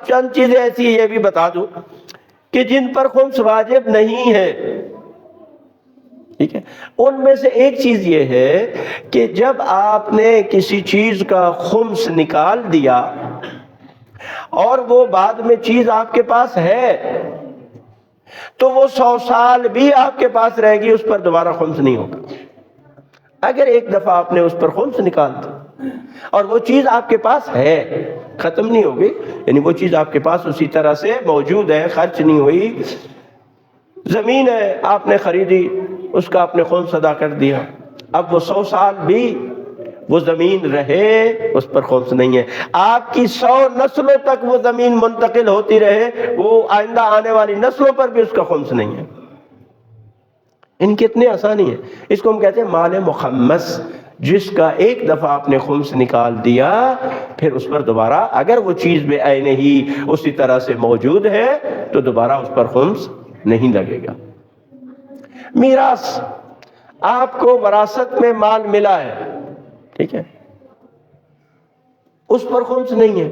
چند چیزیں ایسی یہ بھی بتا دوں کہ جن پر خمس واجب نہیں ہے، ٹھیک ہے؟ ان میں سے ایک چیز یہ ہے کہ جب آپ نے کسی چیز کا خمس نکال دیا اور وہ بعد میں چیز آپ کے پاس ہے تو وہ 100 سال بھی آپ کے پاس رہے گی، اس پر دوبارہ خمس نہیں ہوگا۔ اگر ایک دفعہ آپ نے اس پر خمس نکال دی اور وہ چیز آپ کے پاس ہے، ختم نہیں ہوگی، یعنی وہ چیز آپ کے پاس اسی طرح سے موجود ہے، خرچ نہیں ہوئی۔ زمین ہے، آپ نے خریدی، اس کا آپ نے خمس ادا کر دیا، اب وہ 100 سال بھی وہ زمین رہے، اس پر خمس نہیں ہے۔ آپ کی 100 نسلوں تک وہ زمین منتقل ہوتی رہے، وہ آئندہ آنے والی نسلوں پر بھی اس کا خمس نہیں ہے۔ ان کی اتنی آسانی ہے، اس کو ہم کہتے ہیں مال مخمس، جس کا ایک دفعہ آپ نے خمس نکال دیا، پھر اس پر دوبارہ اگر وہ چیز بے عین ہی اسی طرح سے موجود ہے تو دوبارہ اس پر خمس نہیں لگے گا۔ میراث، آپ کو وراثت میں مال ملا ہے، ٹھیک ہے، اس پر خمس نہیں ہے۔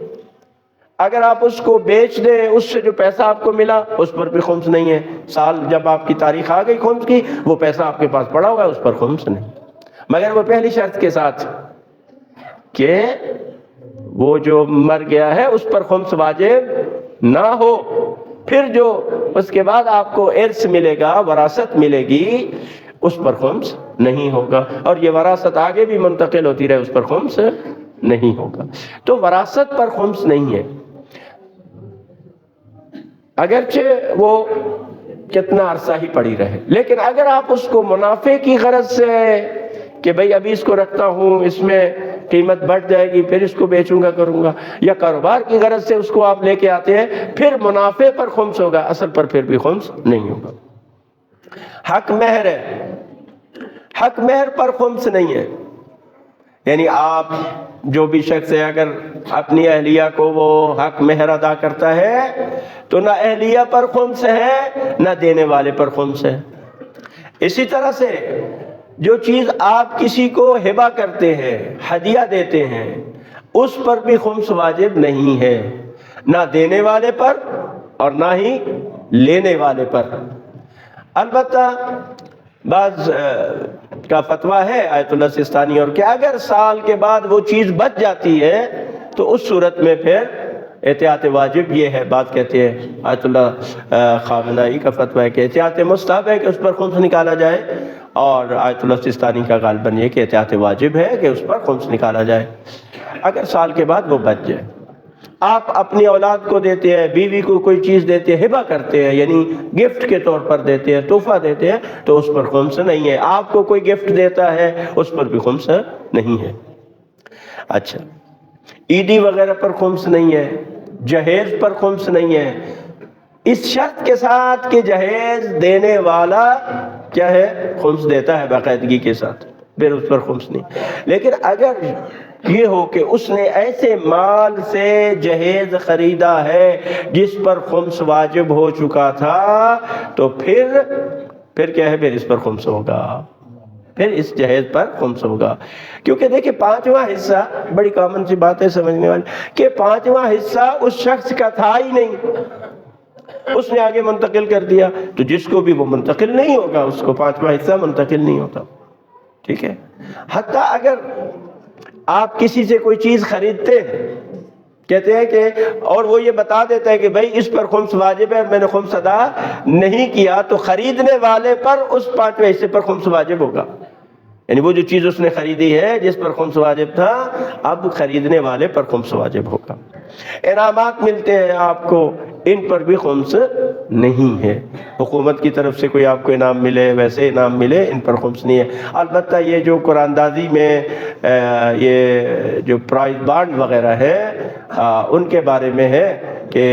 اگر آپ اس کو بیچ دیں، اس سے جو پیسہ آپ کو ملا اس پر بھی خمس نہیں ہے۔ سال جب آپ کی تاریخ آ گئی خمس کی، وہ پیسہ آپ کے پاس پڑا ہوا ہے، اس پر خمس نہیں، مگر وہ پہلی شرط کے ساتھ کہ وہ جو مر گیا ہے اس پر خمس واجب نہ ہو۔ پھر جو اس کے بعد آپ کو ارث ملے گا، وراثت ملے گی، اس پر خمس نہیں ہوگا، اور یہ وراثت آگے بھی منتقل ہوتی رہے، اس پر خمس نہیں ہوگا۔ تو وراثت پر خمس نہیں ہے، اگرچہ وہ کتنا عرصہ ہی پڑی رہے، لیکن اگر آپ اس کو منافع کی غرض سے کہ بھئی ابھی اس کو رکھتا ہوں، اس میں قیمت بڑھ جائے گی، پھر اس کو بیچوں گا کروں گا، یا کاروبار کی غرض سے اس کو آپ لے کے آتے ہیں، پھر منافع پر خمس ہوگا، اصل پر پھر بھی خمس نہیں ہوگا۔ حق مہر ہے، حق مہر پر خمس نہیں ہے، یعنی آپ جو بھی شخص ہے اگر اپنی اہلیہ کو وہ حق مہر ادا کرتا ہے تو نہ اہلیہ پر خمس ہے نہ دینے والے پر خمس ہے۔ اسی طرح سے جو چیز آپ کسی کو ہبہ کرتے ہیں، ہدیہ دیتے ہیں، اس پر بھی خمس واجب نہیں ہے، نہ دینے والے پر اور نہ ہی لینے والے پر۔ البتہ بعض کا فتویٰ ہے آیت اللہ سستانی اور کہ اگر سال کے بعد وہ چیز بچ جاتی ہے تو اس صورت میں پھر احتیاط واجب یہ ہے، بات کہتے ہیں آیت اللہ خامنائی کا فتویٰ ہے کہ احتیاط مستحب ہے کہ اس پر خمس نکالا جائے، اور آیت اللہ سستانی کا غالباً یہ کہ احتیاط واجب ہے کہ اس پر خمس نکالا جائے اگر سال کے بعد وہ بچ جائے۔ آپ اپنی اولاد کو دیتے ہیں، بیوی کو کوئی چیز دیتے ہیں، ہبہ کرتے ہیں، یعنی گفٹ کے طور پر دیتے ہیں، تحفہ دیتے ہیں، تو اس پر خمس نہیں ہے۔ آپ کو کوئی گفٹ دیتا ہے، اس پر بھی خمس نہیں ہے۔ اچھا، عیدی وغیرہ پر خمس نہیں ہے، جہیز پر خمس نہیں ہے، اس شرط کے ساتھ کہ جہیز دینے والا کیا ہے، خمس دیتا ہے باقاعدگی کے ساتھ، پھر اس پر خمس نہیں۔ لیکن اگر یہ ہو کہ اس نے ایسے مال سے جہیز خریدا ہے جس پر خمس واجب ہو چکا تھا تو پھر کیا ہے، پھر اس پر خمس ہوگا، پھر اس جہیز پر خمس ہوگا۔ کیونکہ دیکھیں 5واں حصہ بڑی کامن سی بات ہے سمجھنے والی، کہ 5واں حصہ اس شخص کا تھا ہی نہیں، اس نے آگے منتقل کر دیا، تو جس کو بھی وہ منتقل نہیں ہوگا اس کو 5واں حصہ منتقل نہیں ہوتا، ٹھیک ہے۔ حتیٰ اگر آپ کسی سے کوئی چیز خریدتے ہیں، کہتے ہیں کہ اور وہ یہ بتا دیتا ہے کہ بھئی اس پر خمس واجب ہے، میں نے خمس ادا نہیں کیا، تو خریدنے والے پر اس 5ویں حصے پر خمس واجب ہوگا، یعنی وہ جو چیز اس نے خریدی ہے جس پر خمس واجب تھا، اب خریدنے والے پر خمس واجب ہوگا۔ انعامات ملتے ہیں آپ کو، ان پر بھی خمس نہیں ہے، حکومت کی طرف سے کوئی آپ کو انعام ملے، ویسے انعام ملے، ان پر خمس نہیں ہے۔ البتہ یہ جو قرآن دازی میں یہ جو پرائز بانڈ وغیرہ ہے ان کے بارے میں ہے کہ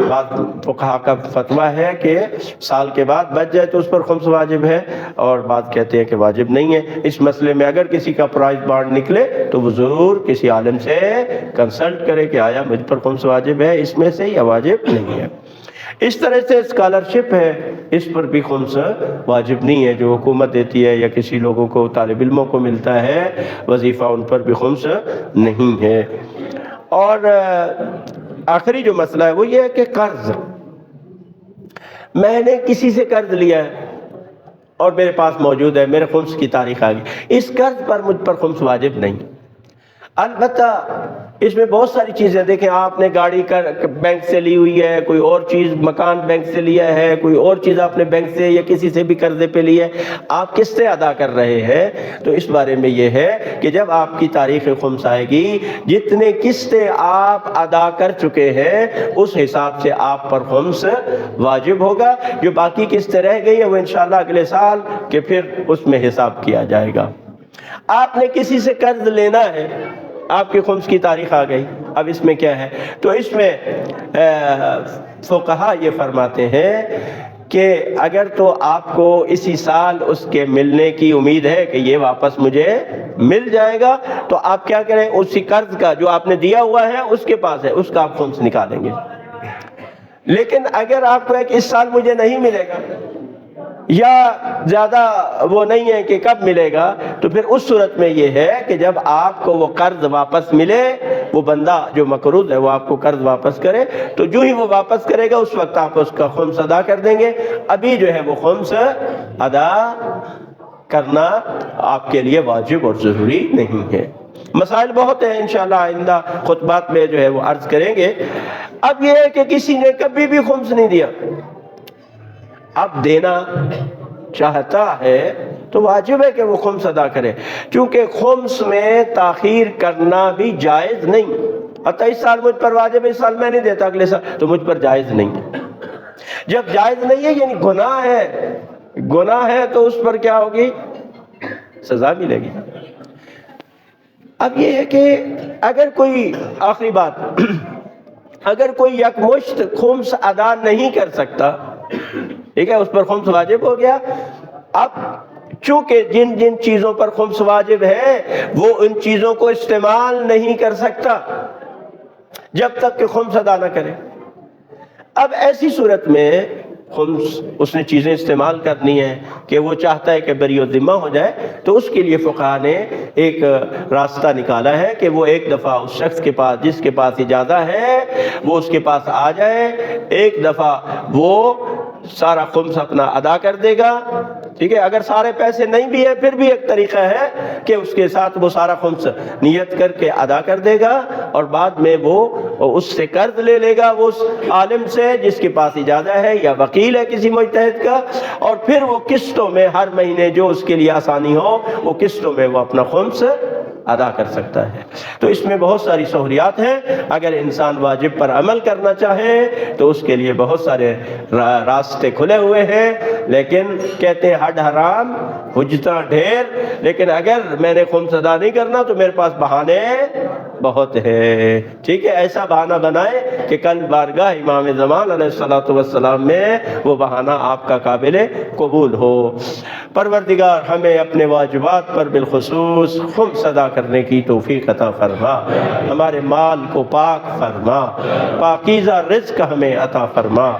بعض فقہا کا فتویٰ ہے کہ سال کے بعد بچ جائے تو اس پر خمس واجب ہے، اور بعض کہتے ہیں کہ واجب نہیں ہے۔ اس مسئلے میں اگر کسی کا پرائز بانڈ نکلے تو وہ ضرور کسی عالم سے کنسلٹ کرے کہ آیا مجھ پر خمس واجب ہے اس میں سے یا واجب نہیں ہے۔ اس طرح سے اسکالرشپ ہے، اس پر بھی خمس واجب نہیں ہے، جو حکومت دیتی ہے یا کسی لوگوں کو طالب علموں کو ملتا ہے وظیفہ، ان پر بھی خمس نہیں ہے۔ اور آخری جو مسئلہ ہے وہ یہ ہے کہ قرض، میں نے کسی سے قرض لیا ہے اور میرے پاس موجود ہے، میرے خمس کی تاریخ آ گئی، اس قرض پر مجھ پر خمس واجب نہیں۔ البتہ اس میں بہت ساری چیزیں، دیکھیں آپ نے گاڑی بینک سے لی ہوئی ہے، کوئی اور چیز مکان بینک سے لیا ہے، کوئی اور چیز آپ نے بینک سے یا کسی سے بھی قرضے پہ لی ہے، آپ قسطیں ادا کر رہے ہیں، تو اس بارے میں یہ ہے کہ جب آپ کی تاریخ خمس آئے گی، جتنے قسطیں آپ ادا کر چکے ہیں اس حساب سے آپ پر خمس واجب ہوگا، جو باقی قسطیں رہ گئی ہیں وہ انشاءاللہ اگلے سال کہ پھر اس میں حساب کیا جائے گا۔ آپ نے کسی سے قرض لینا ہے، آپ کی خمس کی تاریخ آ گئی، اب اس میں کیا ہے؟ تو اس میں فقہا یہ فرماتے ہیں کہ اگر تو آپ کو اسی سال اس کے ملنے کی امید ہے کہ یہ واپس مجھے مل جائے گا، تو آپ کیا کریں، اسی قرض کا جو آپ نے دیا ہوا ہے اس کے پاس ہے، اس کا آپ خمس نکالیں گے۔ لیکن اگر آپ کو ہے کہ اس سال مجھے نہیں ملے گا یا زیادہ وہ نہیں ہے کہ کب ملے گا، تو پھر اس صورت میں یہ ہے کہ جب آپ کو وہ قرض واپس ملے، وہ بندہ جو مقروض ہے وہ آپ کو قرض واپس کرے، تو جو ہی وہ واپس کرے گا اس وقت آپ اس کا خمس ادا کر دیں گے۔ ابھی جو ہے وہ خمس ادا کرنا آپ کے لیے واجب اور ضروری نہیں ہے۔ مسائل بہت ہیں، انشاءاللہ آئندہ خطبات میں جو ہے وہ عرض کریں گے۔ اب یہ ہے کہ کسی نے کبھی بھی خمس نہیں دیا، اب دینا چاہتا ہے تو واجب ہے کہ وہ خمس ادا کرے، کیونکہ خمس میں تاخیر کرنا بھی جائز نہیں۔ حتیٰ اس سال مجھ پر واجب ہے، اس سال میں نہیں دیتا، اگلے سال تو مجھ پر جائز نہیں ہے۔ جب جائز نہیں ہے یعنی گناہ ہے، گناہ ہے تو اس پر کیا ہوگی؟ سزا ملے گی۔ اب یہ ہے کہ اگر کوئی، آخری بات، اگر کوئی یکمشت خمس ادا نہیں کر سکتا، ٹھیک ہے، اس پر خمس واجب ہو گیا، اب چونکہ جن جن چیزوں پر خمس واجب ہے وہ ان چیزوں کو استعمال نہیں کر سکتا جب تک کہ خمس ادا نہ کرے۔ اب ایسی صورت میں خمس اس نے چیزیں استعمال کرنی ہے کہ وہ چاہتا ہے کہ بری و ذمہ ہو جائے، تو اس کے لیے فقہا نے ایک راستہ نکالا ہے کہ وہ ایک دفعہ اس شخص کے پاس جس کے پاس اجازت ہے وہ اس کے پاس آ جائے، ایک دفعہ وہ سارا خمس اپنا ادا کر دے گا، ٹھیک ہے۔ اگر سارے پیسے نہیں بھی ہیں پھر بھی ایک طریقہ ہے کہ اس کے ساتھ وہ سارا خمس نیت کر کے ادا کر دے گا، اور بعد میں وہ اس سے قرض لے لے گا، وہ اس عالم سے جس کے پاس اجازت ہے یا وکیل ہے کسی مجتہد کا، اور پھر وہ قسطوں میں ہر مہینے جو اس کے لیے آسانی ہو وہ قسطوں میں وہ اپنا خمس ادا کر سکتا ہے۔ تو اس میں بہت ساری سہولیات ہیں، اگر انسان واجب پر عمل کرنا چاہے تو اس کے لیے بہت سارے راستے کھلے ہوئے ہیں، لیکن کہتے ہیں ہڈ حرام حجتاں ڈھیر، لیکن اگر میں نے خمس ادا نہیں کرنا تو میرے پاس بہانے بہت ہے، ٹھیک ہے۔ ایسا بہانہ بنائے کہ کل بارگاہ امام زمان علیہ السلام میں وہ بہانہ آپ کا قابل قبول ہو۔ پروردگار ہمیں اپنے واجبات پر بالخصوص خمس ادا کرنے کی توفیق عطا فرما، ہمارے مال کو پاک فرما، پاکیزہ رزق ہمیں عطا فرما۔